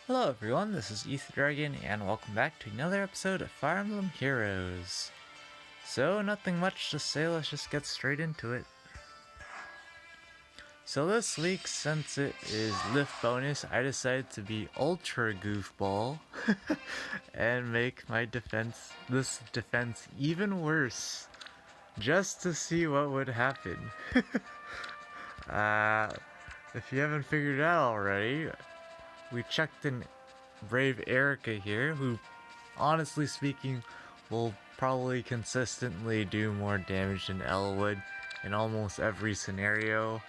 Hello everyone, this is Ether Dragon, and welcome back to another episode of Fire Emblem Heroes. So, nothing much to say, let's just get straight into it. So this week, since it is lift bonus, I decided to be ultra goofball and make my this defense even worse, just to see what would happen. uh, if you haven't figured it out already, we checked in Brave Erica here, who, honestly speaking, will probably consistently do more damage than Elwood in almost every scenario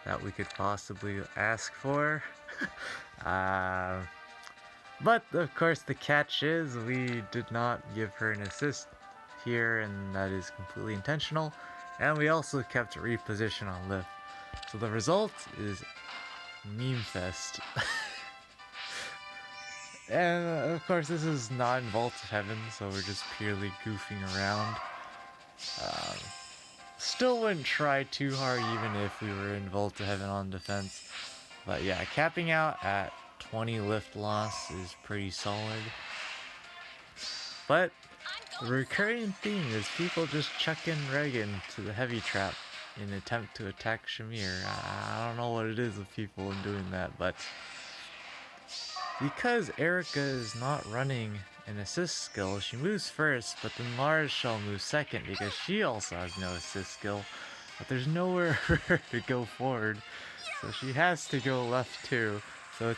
that we could possibly ask for. uh, but of course the catch is we did not give her an assist here, and that is completely intentional, and we also kept reposition on lift. So the result is meme fest. And of course this is not in Vault of Heaven, so we're just purely goofing around. Um, Still wouldn't try too hard even if we were in Vault of Heaven on defense. But yeah, capping out at 20 lift loss is pretty solid. But the recurring theme is people just chuck in Regan to the heavy trap in an attempt to attack Shamir. I don't know what it is with people in doing that, but because Erica is not running an assist skill, she moves first, but then Lars shall move second because she also has no assist skill, but there's nowhere for her to go forward, so she has to go left too. So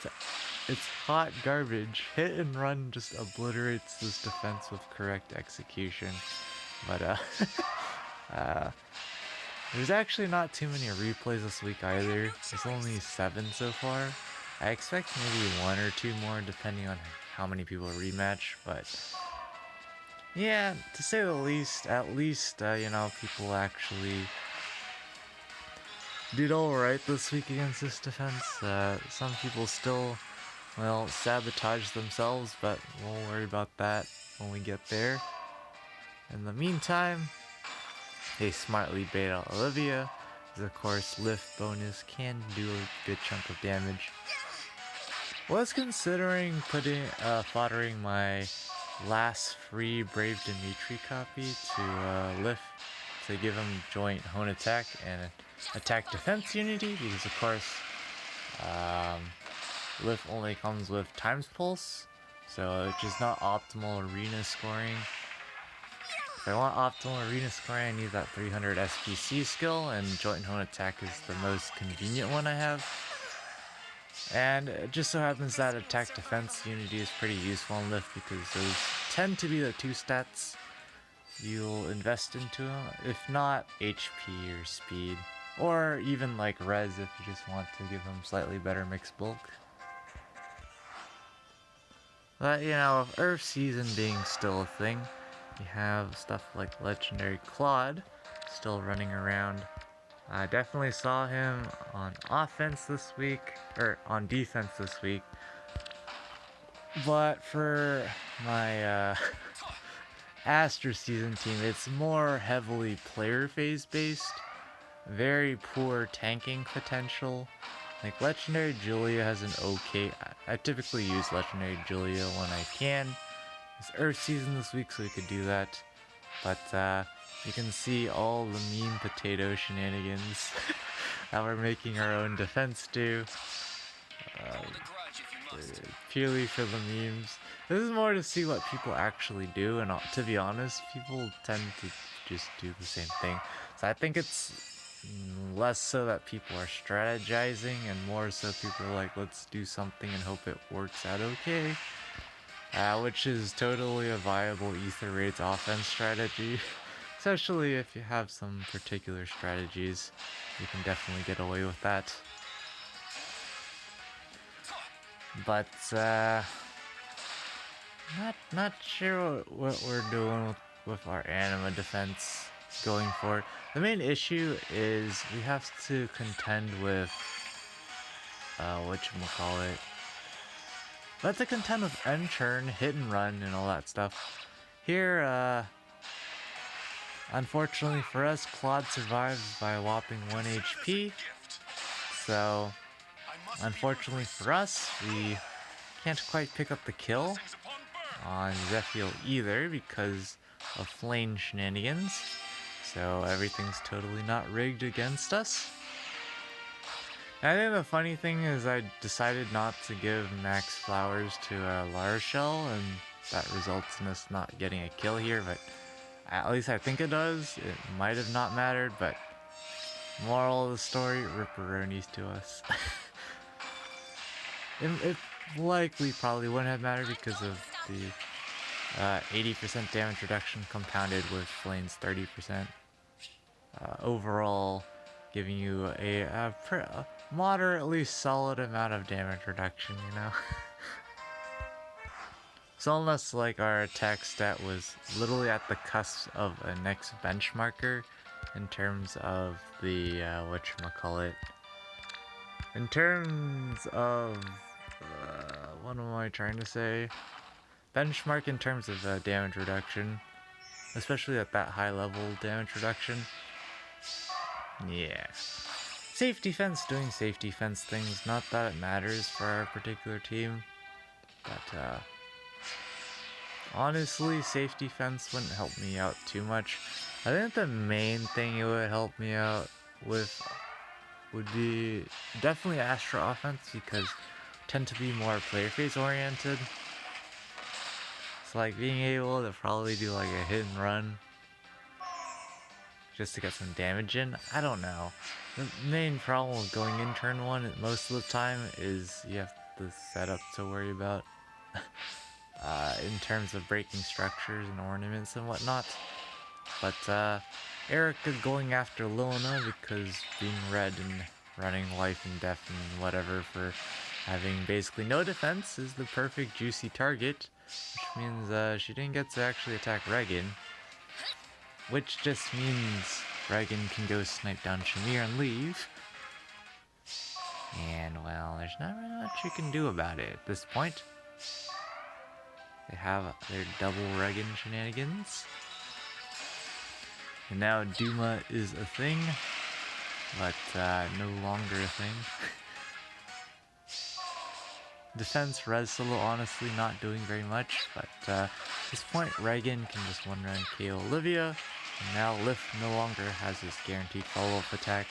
it's hot garbage. Hit and run just obliterates this defense with correct execution. But uh, there's actually not too many replays this week either. There's only 7 so far. I expect maybe 1 or 2 more depending on how many people rematch, but yeah, to say the least, at least, people actually did alright this week against this defense. Some people still, well, sabotage themselves, but we'll worry about that when we get there. In the meantime, they smartly bait out Olivia, as of course lift bonus can do a good chunk of damage. Was considering foddering my last free Brave Dimitri copy to lift to give him joint hone attack and attack defense unity, because of course lift only comes with times pulse, so which is not optimal arena scoring. If I want optimal arena scoring, I need that 300 SPC skill, and joint hone attack is the most convenient one I have. And it just so happens that attack defense unity is pretty useful in lift because those tend to be the 2 stats you'll invest into them, if not HP or speed, or even like res if you just want to give them slightly better mixed bulk. But with Earth Season being still a thing, you have stuff like Legendary Claude still running around. I definitely saw him on offense this week, or on defense this week. But for my Aster Season team, it's more heavily player phase based. Very poor tanking potential. Like Legendary Julia has an okay. I typically use Legendary Julia when I can. It's Earth Season this week, so we could do that. But you can see all the meme potato shenanigans that we're making our own defense do. Purely for the memes. This is more to see what people actually do, and to be honest, people tend to just do the same thing. So I think it's less so that people are strategizing, and more so people are like, let's do something and hope it works out okay. Which is totally a viable Ether Raids offense strategy. Especially if you have some particular strategies, you can definitely get away with that. But not sure what we're doing with our anima defense going forward. The main issue is we have to contend with whatchamacallit. We have to contend with end turn, hit and run, and all that stuff. Here, unfortunately for us, Claude survives by a whopping 1 HP. So, unfortunately for us, we can't quite pick up the kill on Zephiel either because of Flame shenanigans. So everything's totally not rigged against us. I think the funny thing is I decided not to give max flowers to Lara Shell, and that results in us not getting a kill here, but at least I think it does. It might have not mattered, but moral of the story, ripperonis to us. it likely probably wouldn't have mattered because of the 80% damage reduction compounded with Flame's 30%. Overall, giving you a moderately solid amount of damage reduction, you know? So unless like our attack stat was literally at the cusp of a next benchmarker in terms of the, whatchamacallit, in terms of, what am I trying to say? Benchmark in terms of damage reduction, especially at that high level damage reduction. Yeah. Safe defense doing safe defense things, not that it matters for our particular team, but honestly, safe defense wouldn't help me out too much. I think the main thing it would help me out with would be definitely Astra offense, because I tend to be more player phase oriented. So like being able to probably do like a hit and run just to get some damage in, I don't know. The main problem with going in turn 1 most of the time is you have the setup to worry about in terms of breaking structures and ornaments and whatnot. But Erica going after Lilina because being red and running life and death and whatever for having basically no defense is the perfect juicy target, which means she didn't get to actually attack Regan, which just means Regan can go snipe down Shamir and leave. And well, there's not really much you can do about it at this point. They have their double Regan shenanigans. And now Duma is a thing, but no longer a thing. Defense res solo honestly not doing very much, but at this point Regan can just one run KO Olivia, and now Lift no longer has his guaranteed follow-up attack.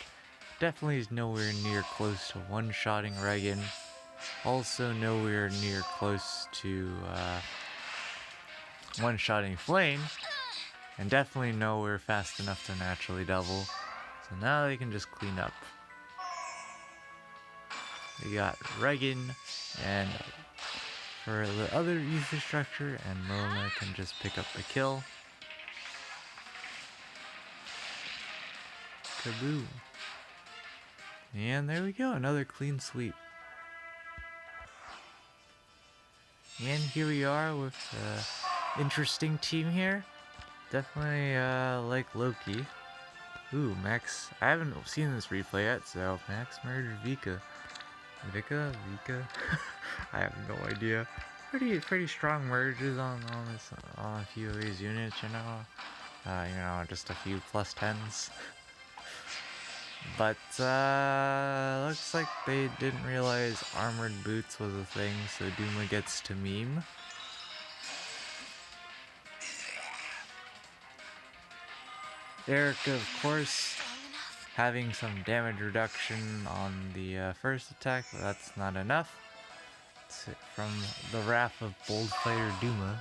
Definitely is nowhere near close to one-shotting Regan. Also nowhere near close to one-shotting Flame, and definitely nowhere fast enough to naturally double. So now they can just clean up. We got Regan, and for the other easy structure, and Lilina can just pick up the kill. Kaboom. And there we go, another clean sweep. And here we are with an interesting team here. Definitely like Loki. Ooh, Max. I haven't seen this replay yet, so Max murdered Vika. Vika? I have no idea. Pretty strong merges on a few of these units, you know. Just a few plus 10s. But looks like they didn't realize armored boots was a thing, so Duma gets to meme. Erica, of course, having some damage reduction on the first attack, but that's not enough. It's from the wrath of bold player Duma.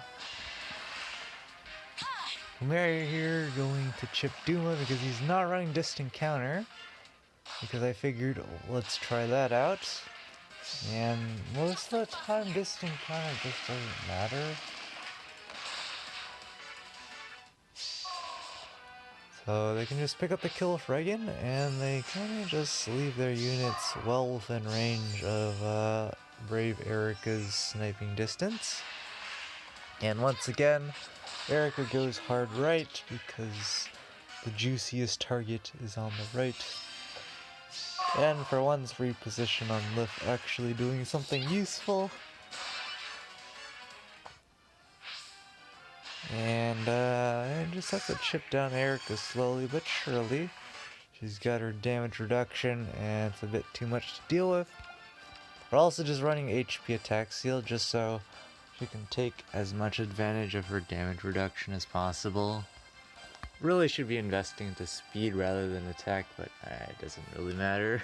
We're here going to chip Duma because he's not running distant counter. Because I figured, let's try that out. And most of the time, distant counter just doesn't matter. So they can just pick up the kill with Regan, and they kind of just leave their units well within range of Brave Erica's sniping distance. And once again, Erica goes hard right because the juiciest target is on the right. And for once, reposition on Lift actually doing something useful. And I just have to chip down Erica slowly but surely. She's got her damage reduction and it's a bit too much to deal with. but also just running HP attack seal just so she can take as much advantage of her damage reduction as possible. Really should be investing into speed rather than attack, but it doesn't really matter.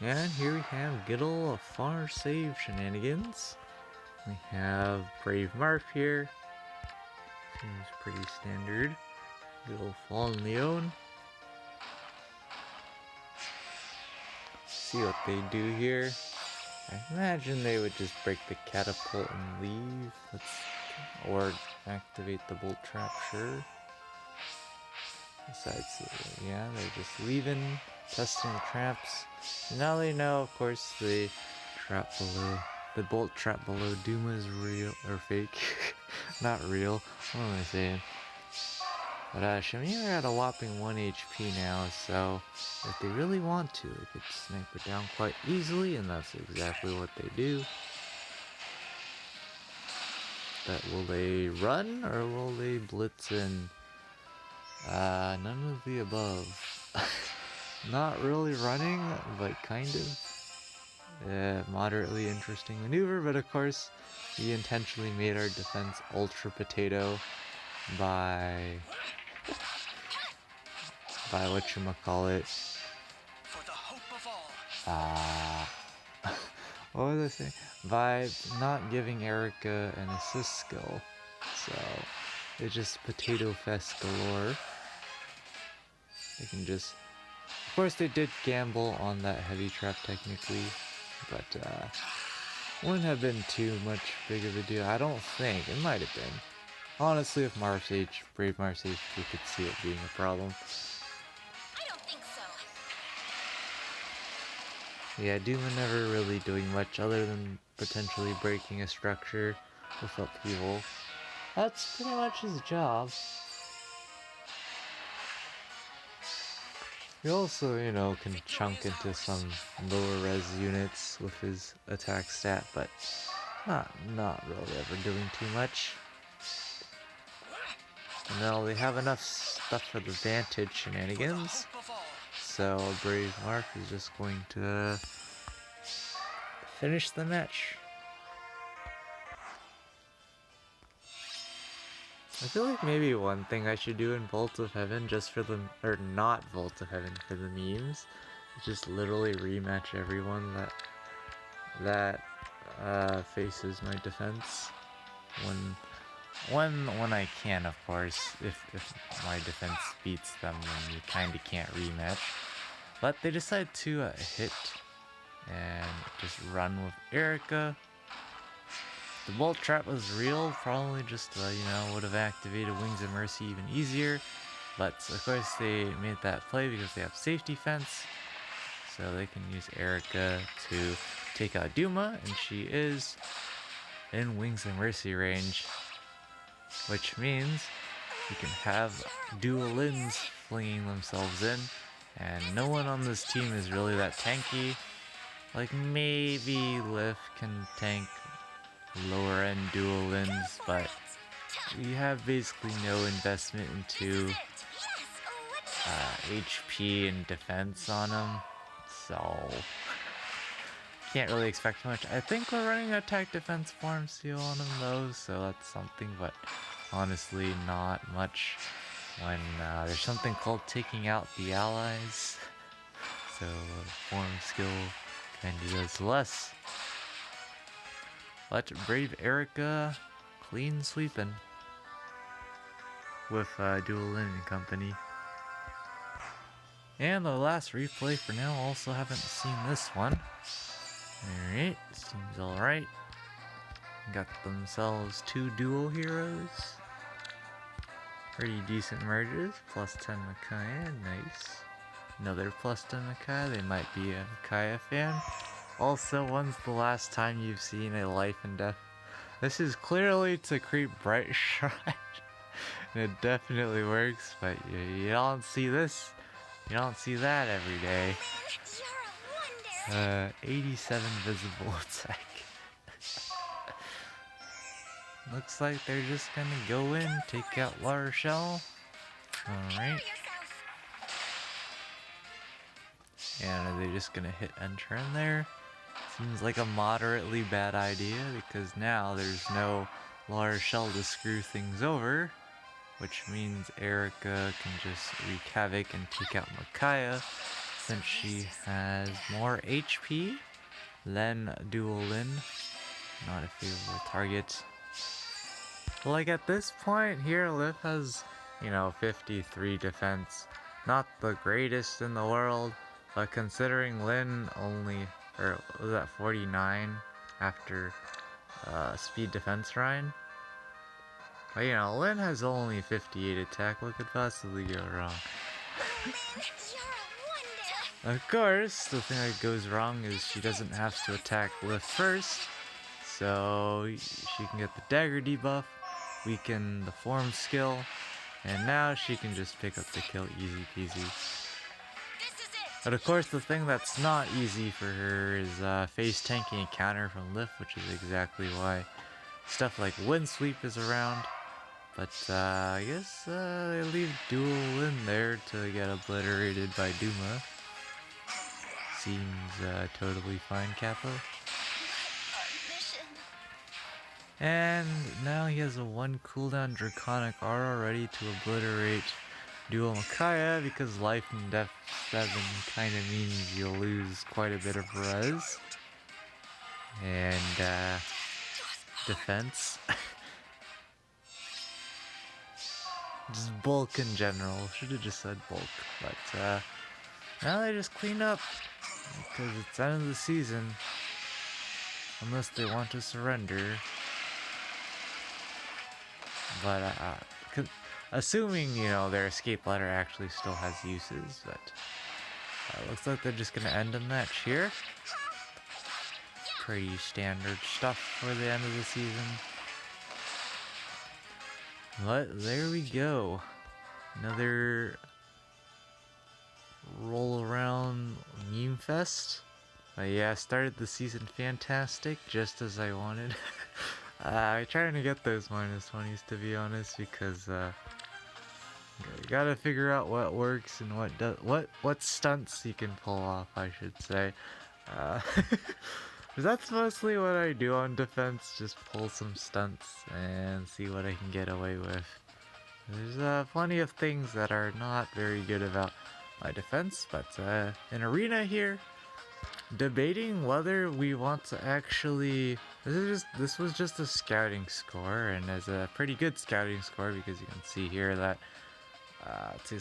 And here we have good ol' far save shenanigans. We have Brave Marf here. Seems pretty standard. Good ol' Fallen Leon. See what they do here. I imagine they would just break the catapult and leave. Or activate the bolt trap, sure. Besides, yeah, they're just leaving, testing the traps. Now they know, of course, the bolt trap below Duma is real, or fake. Not real, what am I saying? But Shamir are at a whopping 1 HP now, so if they really want to, they could snipe it down quite easily, and that's exactly what they do. But will they run, or will they blitz in? None of the above. Not really running, but kind of. Moderately interesting maneuver, but of course, we intentionally made our defense ultra potato by whatchamacallit. What was I saying? By not giving Erica an assist skill. So, it's just potato fest galore. They can just... Of course they did gamble on that heavy trap technically, but wouldn't have been too much big of a deal. I don't think. It might have been. Honestly, if Brave Marf's HP, we could see it being a problem. I don't think so. Yeah, Duma never really doing much other than potentially breaking a structure with upheaval. That's pretty much his job. He also, you know, can chunk into some lower res units with his attack stat, but not really ever doing too much. And now they have enough stuff for the Vantage shenanigans, so Brave Marf is just going to finish the match. I feel like maybe one thing I should do in Vault of Heaven just for the, or not Vault of Heaven for the memes, is just literally rematch everyone that faces my defense when I can, of course. If my defense beats them, then you kinda can't rematch. But they decide to hit and just run with Erica. The bolt trap was real, probably just, would have activated Wings of Mercy even easier. But, of course, they made that play because they have safety fence. So they can use Erica to take out Duma, and she is in Wings of Mercy range. Which means you can have dual Lins flinging themselves in. And no one on this team is really that tanky. Like, maybe Lift can tank lower end dual Lins, but we have basically no investment into HP and defense on them, so can't really expect too much. I think we're running attack defense form seal on them though, so that's something, but honestly not much when there's something called taking out the allies, so form skill kinda does less. But Brave Erica, clean sweeping with Dual Lin and company. And the last replay for now, also haven't seen this one. Alright, seems alright. Got themselves 2 dual heroes. Pretty decent merges, plus 10 Micaiah, nice. Another plus 10 Micaiah, they might be a Micaiah fan. Also, when's the last time you've seen a life and death? This is clearly to creep Bright Shrine. And it definitely works, but you don't see this. You don't see that every day. 87 visible attack. Looks like they're just gonna go in, take out La Rochelle. Alright. And are they just gonna hit enter in there? Seems like a moderately bad idea because now there's no large shell to screw things over, which means Erica can just wreak havoc and take out Micaiah since she has more HP than Dual Lin. Not a favorable target. Like at this point here, Lif has, 53 defense. Not the greatest in the world, but considering Lin only, or was that 49 after speed defense Ryan? But Lin has only 58 attack, what could possibly go wrong? You're a wonder. Of course, the thing that goes wrong is she doesn't have to attack Lif first, so she can get the dagger debuff, weaken the form skill, and now she can just pick up the kill easy peasy. This is it. But of course the thing that's not easy for her is face tanking a counter from Lif, which is exactly why stuff like Wind Sweep is around. But I guess they leave Dual in there to get obliterated by Duma. Seems totally fine, Kappa. Mission. And now he has a 1 cooldown Draconic Aura ready to obliterate Dual Micaiah because Life and Death 7 kinda means you'll lose quite a bit of res. And defense. Just bulk in general. Should have just said bulk. But now they just clean up because it's end of the season. Unless they want to surrender. But assuming their escape letter actually still has uses, but looks like they're just gonna end the match here. Pretty standard stuff for the end of the season. But there we go. Another roll around meme fest. But yeah, started the season fantastic, just as I wanted. I'm trying to get those -20s to be honest, because gotta figure out what works and what stunts you can pull off, I should say. That's mostly what I do on defense, just pull some stunts and see what I can get away with. There's plenty of things that are not very good about my defense, but in arena here, debating whether we want to actually... This was just a scouting score, and as a pretty good scouting score because you can see here that to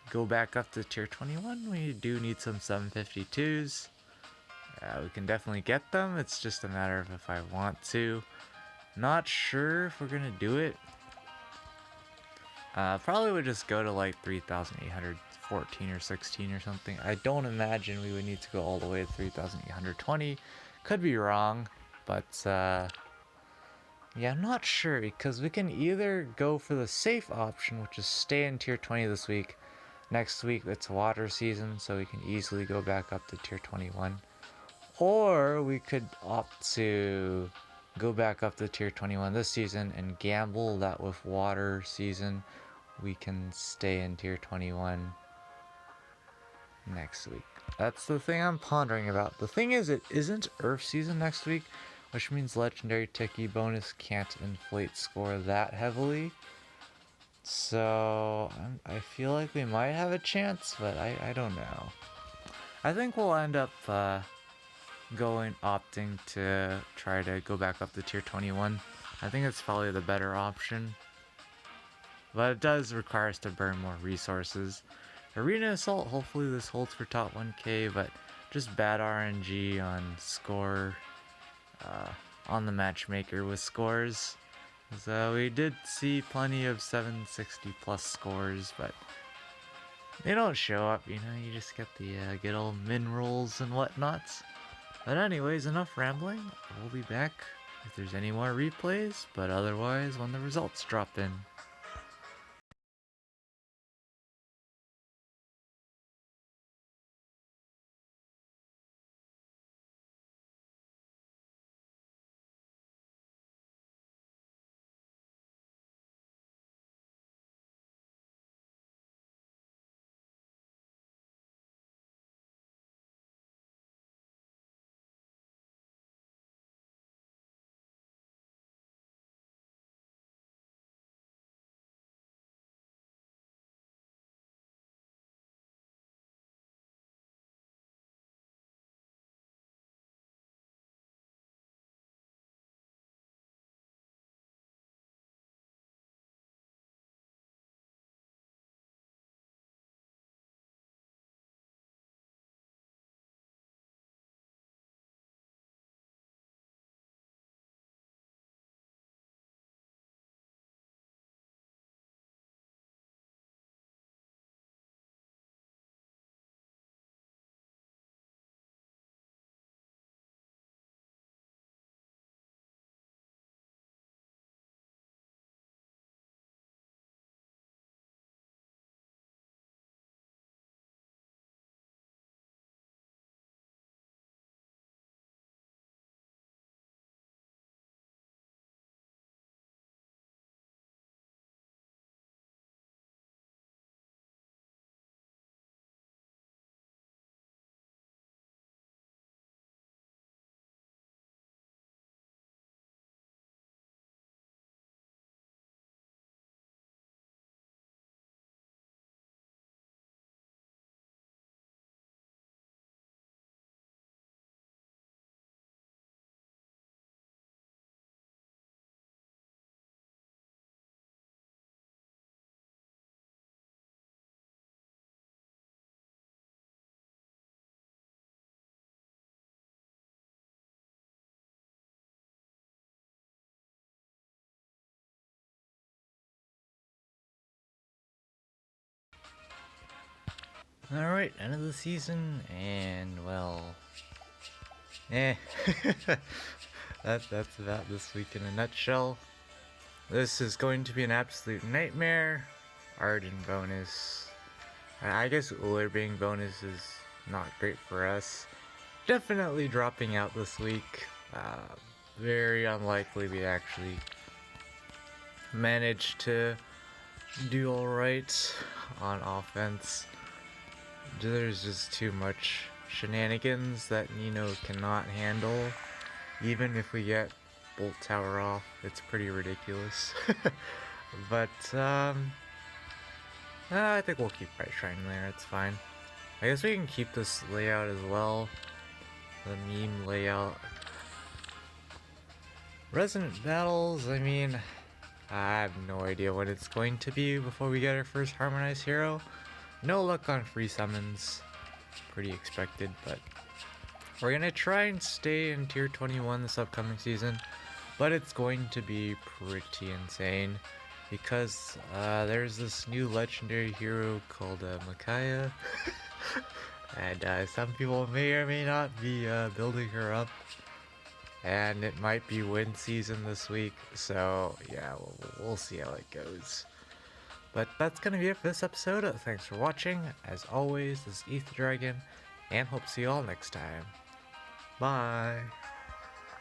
go back up to tier 21, we do need some 752s. We can definitely get them, it's just a matter of if I want to. Not sure if we're gonna do it. Probably would just go to like 3,814 or 16 or something. I don't imagine we would need to go all the way to 3,820. Could be wrong, but yeah, I'm not sure because we can either go for the safe option, which is stay in tier 20 this week. Next week it's water season, so we can easily go back up to tier 21. Or we could opt to go back up to tier 21 this season and gamble that with water season we can stay in tier 21 next week. That's the thing I'm pondering about. The thing is, it isn't Earth season next week, which means legendary Tiki bonus can't inflate score that heavily. So I feel like we might have a chance, but I don't know. I think we'll end up opting to try to go back up to tier 21. I think it's probably the better option. But it does require us to burn more resources. Arena Assault, hopefully this holds for top 1k, but just bad RNG on score, on the matchmaker with scores. So we did see plenty of 760 plus scores, but they don't show up, you just get the good old min rolls and whatnot. But anyways, enough rambling. We'll be back if there's any more replays, but otherwise when the results drop in. Alright, end of the season, and well, that's about this week in a nutshell. This is going to be an absolute nightmare. Arden bonus. I guess Uller being bonus is not great for us. Definitely dropping out this week. Very unlikely we actually manage to do alright on offense. There's just too much shenanigans that Nino cannot handle. Even if we get Bolt Tower off, it's pretty ridiculous. But, I think we'll keep Bright Shrine there, it's fine. I guess we can keep this layout as well. The meme layout. Resonant Battles, I mean, I have no idea what it's going to be before we get our first Harmonized Hero. No luck on free summons. Pretty expected, but we're gonna try and stay in tier 21 this upcoming season. But it's going to be pretty insane because there's this new legendary hero called Micaiah. And some people may or may not be building her up. And it might be win season this week, so yeah, we'll see how it goes. But that's gonna be it for this episode. Thanks for watching. As always, this is Ether Dragon, and hope to see you all next time. Bye!